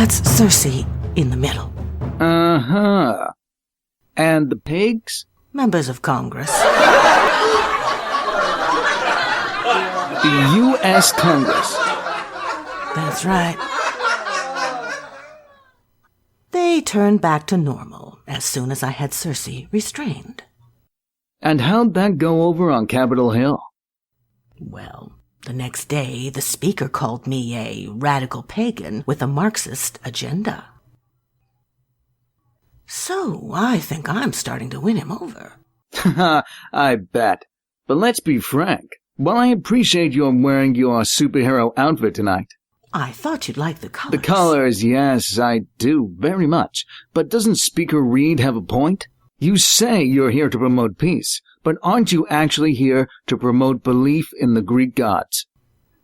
That's Cersei in the middle. Uh-huh. And the pigs? Members of Congress. The U.S. Congress. That's right. They turned back to normal as soon as I had Cersei restrained. And how'd that go over on Capitol Hill? Well, the next day, the speaker called me a radical pagan with a Marxist agenda. So, I think I'm starting to win him over. Haha, I bet. But let's be frank. While I appreciate your wearing your superhero outfit tonight. I thought you'd like the colors. The colors, yes, I do, very much. But doesn't Speaker Reed have a point? You say you're here to promote peace, but aren't you actually here to promote belief in the Greek gods?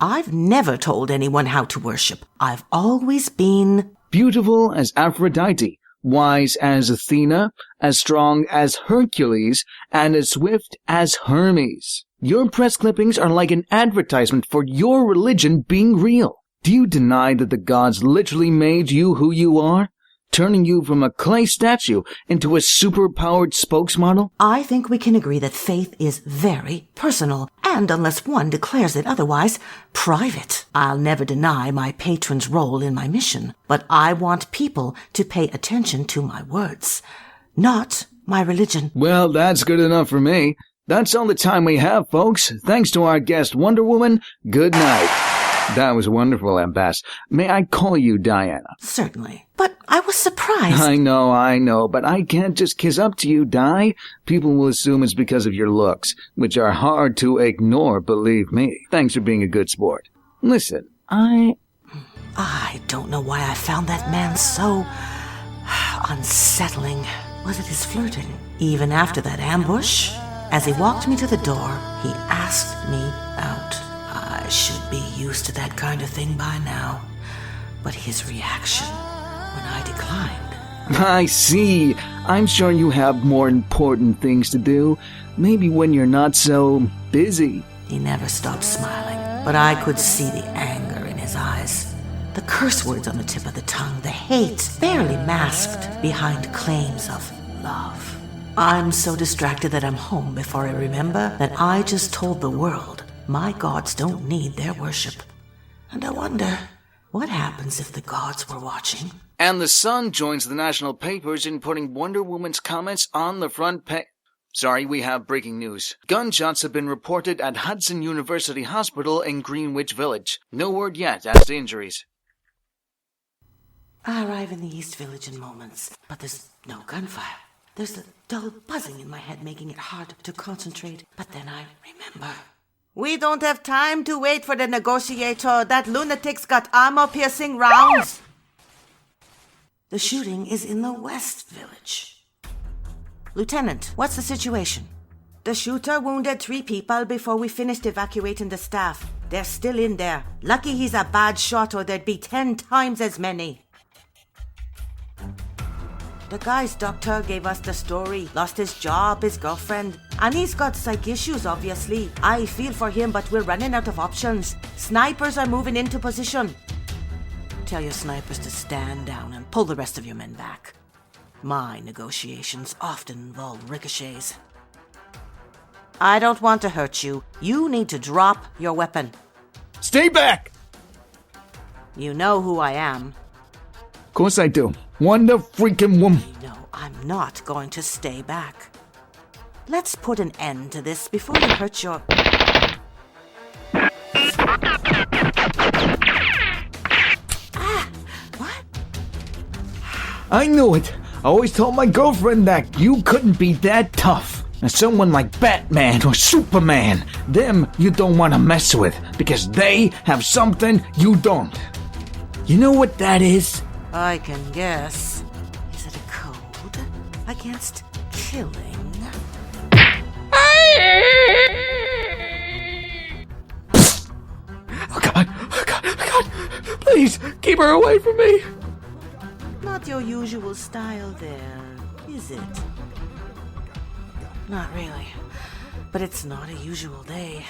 I've never told anyone how to worship. I've always been... beautiful as Aphrodite, wise as Athena, as strong as Hercules, and as swift as Hermes. Your press clippings are like an advertisement for your religion being real. Do you deny that the gods literally made you who you are? Turning you from a clay statue into a super-powered spokesmodel? I think we can agree that faith is very personal, and unless one declares it otherwise, private. I'll never deny my patron's role in my mission, but I want people to pay attention to my words, not my religion. Well, that's good enough for me. That's all the time we have, folks. Thanks to our guest Wonder Woman, good night. That was wonderful, Emrys. May I call you Diana? Certainly. But I was surprised. I know, but I can't just kiss up to you, Di. People will assume it's because of your looks, which are hard to ignore, believe me. Thanks for being a good sport. Listen, I don't know why I found that man so unsettling. Was it his flirting? Even after that ambush? As he walked me to the door, he asked me out. I should be used to that kind of thing by now. But his reaction when I declined. I see. I'm sure you have more important things to do. Maybe when you're not so busy. He never stopped smiling, but I could see the anger in his eyes. The curse words on the tip of the tongue, the hate barely masked behind claims of love. I'm so distracted that I'm home before I remember that I just told the world my gods don't need their worship. And I wonder, what happens if the gods were watching? And the Sun joins the national papers in putting Wonder Woman's comments on the front page. Sorry, we have breaking news. Gunshots have been reported at Hudson University Hospital in Greenwich Village. No word yet as to injuries. I arrive in the East Village in moments, but there's no gunfire. There's a dull buzzing in my head, making it hard to concentrate. But then I remember. We don't have time to wait for the negotiator. That lunatic's got armor-piercing rounds. The shooting is in the West Village. Lieutenant, what's the situation? The shooter wounded 3 people before we finished evacuating the staff. They're still in there. Lucky he's a bad shot or there'd be 10 times as many. The guy's doctor gave us the story. Lost his job, his girlfriend. And he's got psych issues, obviously. I feel for him, but we're running out of options. Snipers are moving into position. Tell your snipers to stand down and pull the rest of your men back. My negotiations often involve ricochets. I don't want to hurt you. You need to drop your weapon. Stay back! You know who I am. Of course I do. Wonder freaking Woman. No, I'm not going to stay back. Let's put an end to this before you hurt your... What? I knew it. I always told my girlfriend that you couldn't be that tough. And someone like Batman or Superman, them you don't want to mess with because they have something you don't. You know what that is? I can guess. Is it a code against killing? Oh God, please keep her away from me. Not your usual style there, is it? Not really, but it's not a usual day.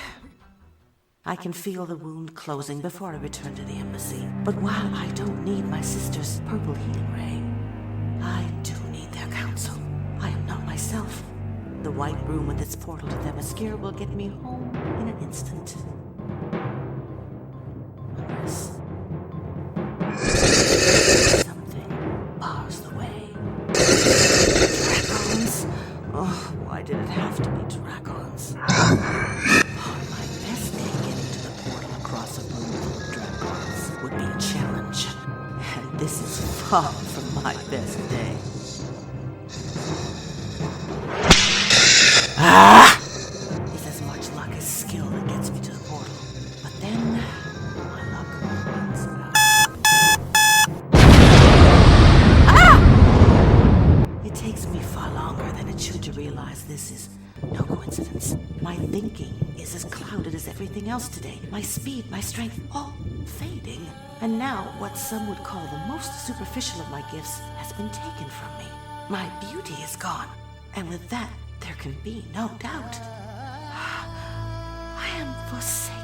I can feel the wound closing before I return to the embassy. But while I don't need my sister's purple healing ray, I do need their counsel. I am not myself. The white room with its portal to Themyscira will get me home in an instant. Unless something bars the way. Dragons? Oh, why did it have to be dragons? On my best day, getting to the portal across a room full of dragons would be a challenge. And this is far from my best day. It's as much luck as skill that gets me to the portal. But then, my luck runs out. It takes me far longer than it should to realize this is no coincidence. My thinking is as clouded as everything else today. My speed, my strength, all fading. And now, what some would call the most superficial of my gifts has been taken from me. My beauty is gone. And with that, there can be no doubt. I am forsaken.